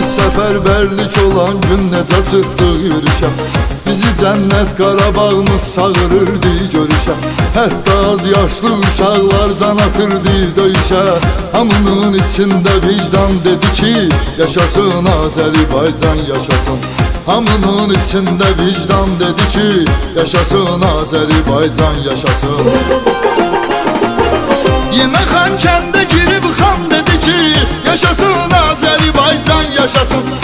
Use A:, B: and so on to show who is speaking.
A: Səfərbərlik olan gün necə çıxdı yürüşə, bizi cənnət Qarabağımız çağırırdı görüşə. Hətta az yaşlı uşaqlar can atırdı döyüşə. Hamının içində vicdan dedi ki, yaşasın Azərbaycan yaşasın. Hamının içində vicdan dedi ki, yaşasın Azərbaycan yaşasın. Yenə Xankəndə girib xan dedi ki, yaşasın Azərbaycan yaşasın.